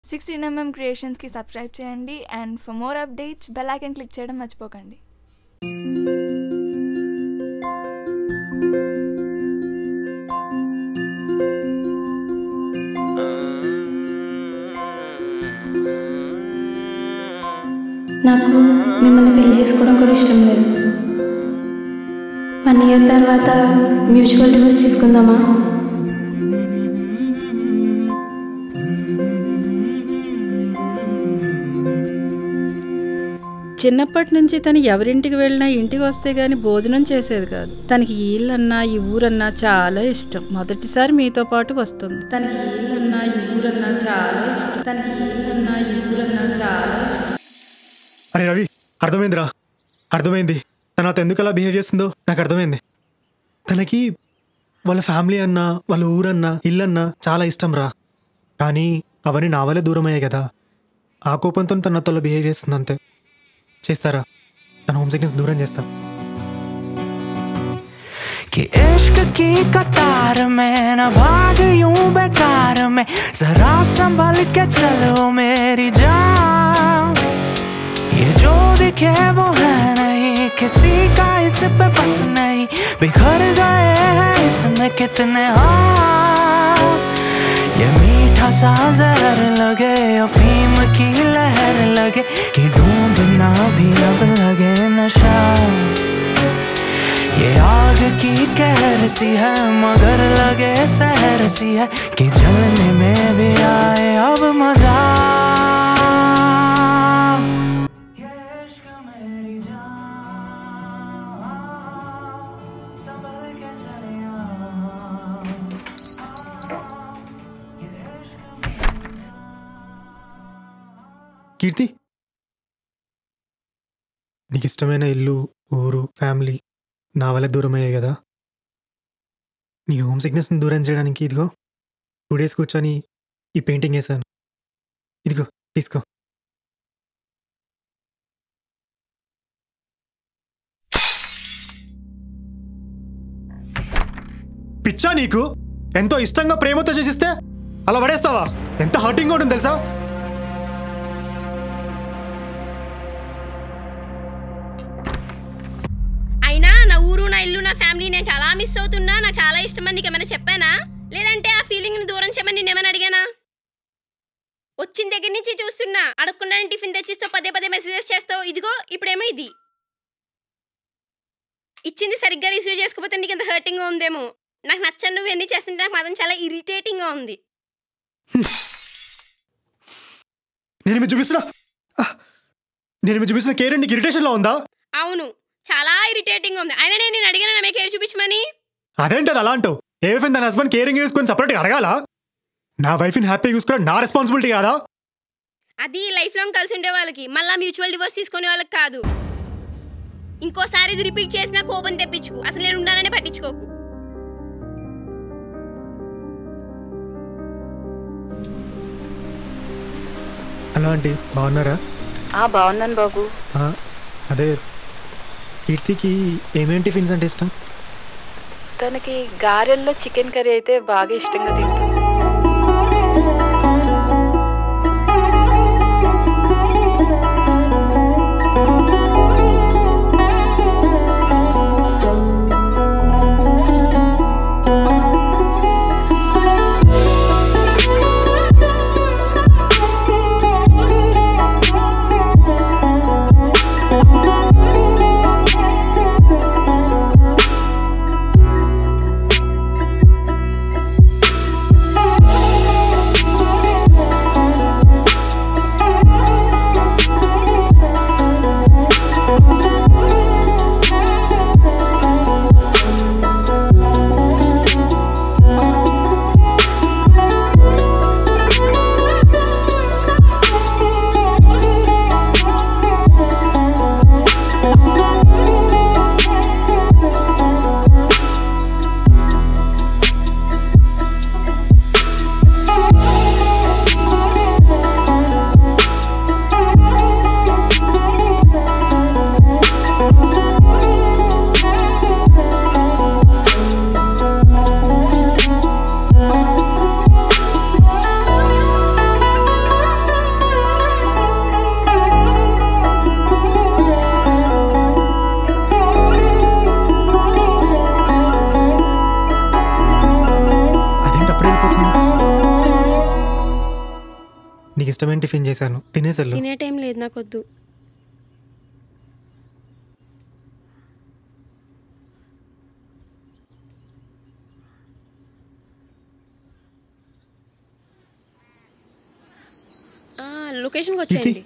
16mm క్రియేషన్స్కి subscribe చేయండి and for more updates bell icon click చేయడం మర్చిపోకండి. నాకు మిమ్మల్ని పెళ్లి చేసుకోవడం కూడా ఇష్టం లేదు. 1 year తర్వాత మ్యూచువల్ డివోర్స్ తీసుకుందామా? చిన్నప్పటి నుంచి తను ఎవరింటికి వెళ్ళినా ఇంటికి వస్తే గానీ భోజనం చేసేది కాదు. తనకి ఈ ఇల్లన్నా ఈ ఊరన్నా చాలా ఇష్టం. మొదటిసారి మీతో పాటు వస్తుంది. తనకి ఈ ఇల్లన్నా ఈ ఊరన్నా చాలా ఇష్టం. తనకి ఈ ఇల్లన్నా ఈ ఊరన్నా చాలా ఇష్టం. అరే రవి, అర్థమైందిరా, అర్థమైంది. తను నాతో ఎందుకు అలా బిహేవ్ చేస్తుందో నాకు అర్థమైంది. తనకి వాళ్ళ ఫ్యామిలీ అన్నా వాళ్ళ ఊరన్నా ఇల్లన్నా చాలా ఇష్టం రా. కానీ అవన్నీ నా వల్లే దూరం అయ్యాయి కదా. ఆ కోపంతో తన నాతో బిహేవ్ చేస్తుంది అంతే. చేస్తారా? తన హోమ్ సిక్నెస్ దూరం చేస్తా. कि इश्क की कतार में न भाग यूं बेकार में, जरा संभल के चलो मेरी जान. ये जो दिखे वो है नहीं, किसी का इस पे बस नहीं. बिखर गए हैं इसमें कितने हाथ. ये मीठा सा जहर लगे, अफीम की लहर लगे, कि डूबना भी अब लगे नशा. ये आग की कहर सी है मगर लगे सहर सी है, कि जलने में भी आए अब मजा. ये इश्क मेरी जान, संभल के चले కీర్తి, నీకు ఇష్టమైన ఇల్లు ఊరు ఫ్యామిలీ నా వల్ల దూరం అయ్యాయి కదా. నీ హోమ్ సిక్నెస్ని దూరం చేయడానికి ఇదిగో 2 days కూర్చొని ఈ పెయింటింగ్ వేసాను. ఇదిగో తీసుకో. పిచ్చా నీకు? ఎంతో ఇష్టంగా ప్రేమతో చేసిస్తే అలా పడేస్తావా? ఎంత హర్టింగ్ ఉంటుంది తెలుసా? అయినా నా ఊరు నా ఇల్లు నా ఫ్యామిలీ నేను చాలా మిస్ అవుతున్నా. నాకు చాలా ఇష్టమని నీకు ఏమైనా చెప్పానా? లేదంటే ఆ ఫీలింగ్ని దూరం చేయమని నేనేమైనా అడిగానా? వచ్చిన దగ్గర నుంచి చూస్తున్నా, అడగకుండా టిఫిన్ తెచ్చిస్తావు, పదే పదే మెసేజెస్ చేస్తావు. ఇదిగో ఇప్పుడేమో ఇది. ఇచ్చింది సరిగ్గా రిసీవ్ చేసుకోకపోతే నీకు ఎంత హర్టింగ్గా ఉందేమో. నాకు నచ్చని నువ్వు ఎన్ని చేస్తుంటే నాకు మాత్రం చాలా ఇరిటేటింగ్గా ఉంది. నేను మీరు చూపిస్తున్న కేర్ నీకు ఇరిటేషన్లో ఉందా? అవును, చాలా ఇరిటేటింగ్ ఉంది. అయినా నేను అడిగినా నా కేర్ చూపించమని. అదేంటది అలా అంటావు? ఏ వైఫ్ తన హస్బెండ్ కేరింగ్ చూసుకొని సపరేట్గా అడగాలా? నా వైఫ్ని హ్యాపీగా చూసుకోవడం నా రెస్పాన్సిబిలిటీ కాదా? అది లైఫ్ లాంగ్ కలిసి ఉండే వాళ్ళకి, మళ్ళీ మ్యూచువల్ డివోర్స్ తీసుకునే వాళ్ళకి కాదు. ఇంకోసారి ఇది రిపీట్ చేసినా కోపం తెప్పించుకు. అసలు నేను ఉండాలనే పట్టించుకోకు. హలో ఆంటీ, బాగున్నారా? బాగున్నాను బాబు. అదే కీర్తికి ఏమేమి టిఫిన్స్ అంటే ఇష్టం? తనకి గారెల్లో చికెన్ కర్రీ అయితే బాగా ఇష్టంగా తింటుంది. ఇష్టమైన టిఫిన్ చేశాను, తినేసెళ్ళు. తినే టైం లేదు నాకు, వద్దు. లొకేషన్కి వచ్చేయండి.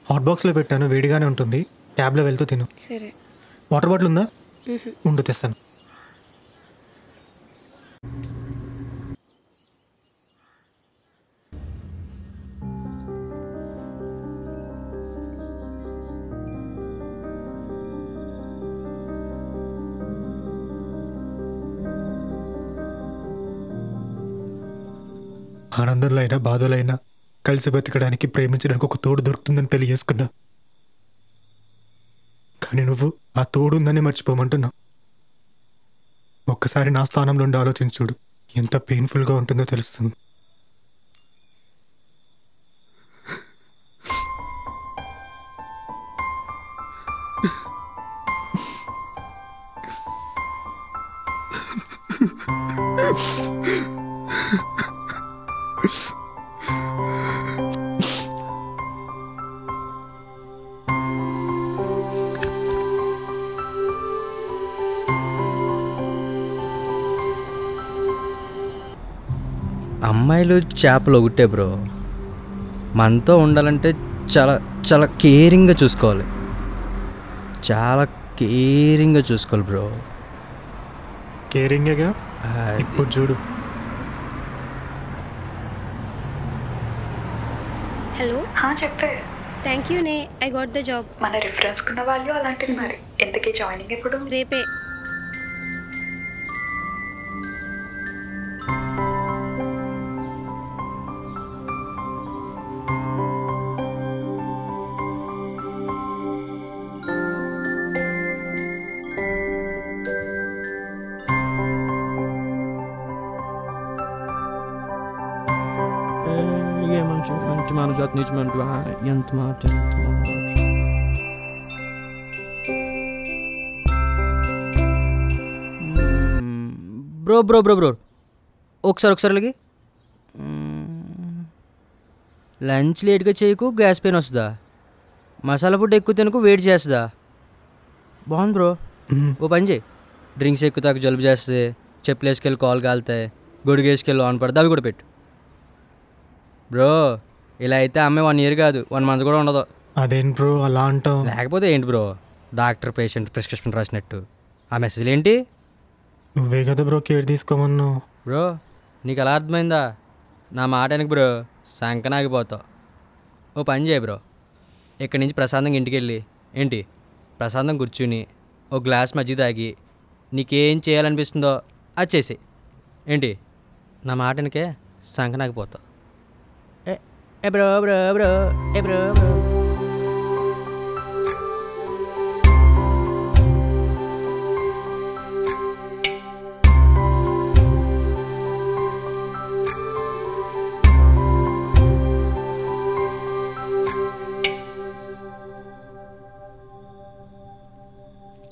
హాట్ బాక్స్లో పెట్టాను, వేడిగానే ఉంటుంది. క్యాబ్లో వెళ్తూ తిను. సరే. వాటర్ బాటిల్ ఉందా? ఉండు, తెస్తాను. ఆనందంలో అయినా బాధలో అయినా కలిసి బతకడానికి, ప్రేమించడానికి ఒక తోడు దొరుకుతుందని పెళ్లి చేసుకున్నా. కానీ నువ్వు ఆ తోడు ఉందని మర్చిపోమంటున్నావు. ఒక్కసారి నా స్థానంలో ఉండి ఆలోచించుడు, ఎంత పెయిన్ఫుల్గా ఉంటుందో తెలుస్తుంది. అమ్మాయిలు చేపలు ఒకటే బ్రో, మనతో ఉండాలంటే చాలా చాలా కేరింగ్గా చూసుకోవాలి, చాలా కేరింగ్గా చూసుకోవాలి బ్రో. కేరింగేగా ఇప్పుడు చూడు. హలో, చెప్పే. థ్యాంక్ యూ నే, ఐ గాట్ ద జాబ్. మన రిఫరెన్స్ కున్న వాల్యూ అలాంటిది. మరి ఎంతకీ జాయినింగ్ ఎప్పుడు? రేపే. మంచి మనసు నిజమంటు ఎంత మాట. బ్రో బ్రో బ్రో బ్రో ఒకసారి అలాగే లంచ్ లేట్గా చేయకు, గ్యాస్ పెయిన్ వస్తుందా? మసాలా ఫుడ్ ఎక్కువ తినకు, వెయిట్ చేస్తుందా? బాగుంది బ్రో. ఓ పని చేయి, డ్రింక్స్ ఎక్కువ తాకు జలుబు చేస్తుంది, చెప్పులు వేసుకెళ్ళి కాల్ కాలుతాయి, గొడుగు వేసుకెళ్ళి ఆన్ పడుతుంది, అవి కూడా పెట్టు బ్రో. ఇలా అయితే అమ్మాయి 1 year కాదు 1 month కూడా ఉండదు. అదేంటి బ్రో అలా అంటావు? లేకపోతే ఏంటి బ్రో, డాక్టర్ పేషెంట్ ప్రిస్క్రిప్షన్ రాసినట్టు ఆ మెసేజ్లు ఏంటి? నువ్వే కదా బ్రో కేర్ తీసుకోమన్నావు. బ్రో నీకు అలా అర్థమైందా? నా మాట వెనక బ్రో సంకనాగిపోతావు. ఓ పని చేయి బ్రో, ఇక్కడి నుంచి ప్రశాంతంగా ఇంటికి వెళ్ళి ఏంటి ప్రశాంతంగా కూర్చుని ఒక గ్లాస్ మజ్జిగ తాగి నీకేం చేయాలనిపిస్తుందో అది చేసి ఏంటి నా మాట వెనకే సంకనాగిపోతావు. ఏ బ్రో బ్రో బ్రో ఏ బ్రో బ్రో.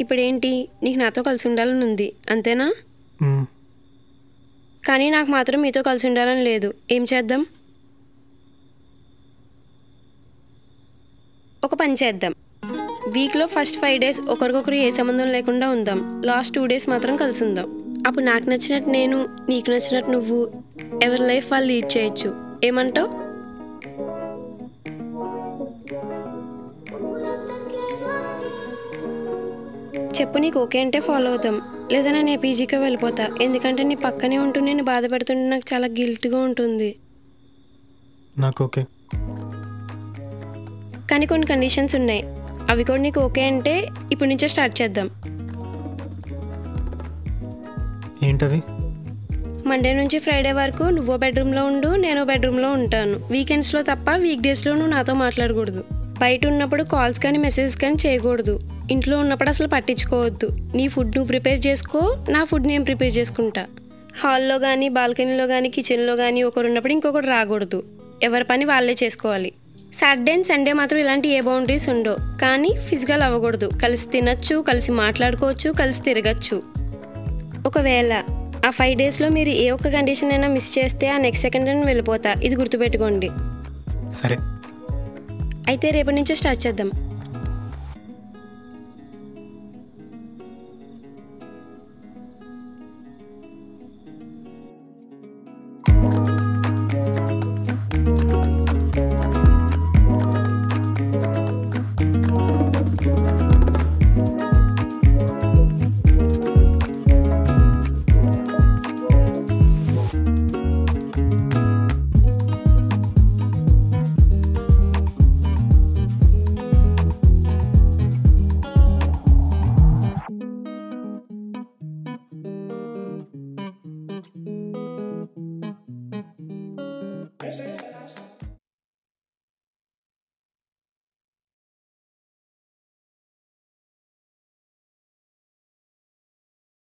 ఇప్పుడేంటి, నీకు నాతో కలిసి ఉండాలని ఉంది అంతేనా? కానీ నాకు మాత్రం మీతో కలిసి ఉండాలని లేదు. ఏం చేద్దాం? ఒక పని చేద్దాం, వీక్లో ఫస్ట్ 5 days ఒకరికొకరు ఏ సంబంధం లేకుండా ఉందాం, లాస్ట్ 2 days మాత్రం కలిసి ఉందాం. అప్పుడు నాకు నచ్చినట్టు నేను, నీకు నచ్చినట్టు నువ్వు, ఎవరి లైఫ్ వాళ్ళు లీడ్ చేయొచ్చు. ఏమంటావు? చెప్పు, నీకు ఓకే అంటే ఫాలో అవుతాం, లేదా నేను పీజీకి వెళ్ళిపోతా. ఎందుకంటే నీ పక్కనే ఉంటూ నేను బాధపడుతుంటే నాకు చాలా గిల్ట్గా ఉంటుంది. నాకు ఓకే, కానీ కొన్ని కండిషన్స్ ఉన్నాయి, అవి కూడా నీకు ఓకే అంటే ఇప్పటి నుంచే స్టార్ట్ చేద్దాం. ఏంటవి? మండే నుంచి ఫ్రైడే వరకు నువ్వో బెడ్రూమ్లో ఉండు, నేను బెడ్రూమ్లో ఉంటాను. వీకెండ్స్లో తప్ప వీక్ డేస్లో నువ్వు నాతో మాట్లాడకూడదు. బయట ఉన్నప్పుడు కాల్స్ కానీ మెసేజెస్ కానీ చేయకూడదు. ఇంట్లో ఉన్నప్పుడు అసలు పట్టించుకోవద్దు. నీ ఫుడ్ నువ్వు ప్రిపేర్ చేసుకో, నా ఫుడ్ నేను ప్రిపేర్ చేసుకుంటా. హాల్లో కానీ బాల్కనీలో కానీ కిచెన్లో కానీ ఒకరు ఉన్నప్పుడు ఇంకొకరు రాకూడదు. ఎవరి పని వాళ్ళే చేసుకోవాలి. సాటర్డే అండ్ సండే మాత్రం ఇలాంటి ఏ బౌండరీస్ ఉండవు. కానీ ఫిజికల్ అవ్వకూడదు. కలిసి తినచ్చు, కలిసి మాట్లాడుకోవచ్చు, కలిసి తిరగచ్చు. ఒకవేళ ఆ 5 డేస్లో మీరు ఏ ఒక్క కండిషన్ అయినా మిస్ చేస్తే ఆ నెక్స్ట్ సెకండ్ వెళ్ళిపోతా. ఇది గుర్తుపెట్టుకోండి. సరే అయితే రేపటి నుంచే స్టార్ట్ చేద్దాం.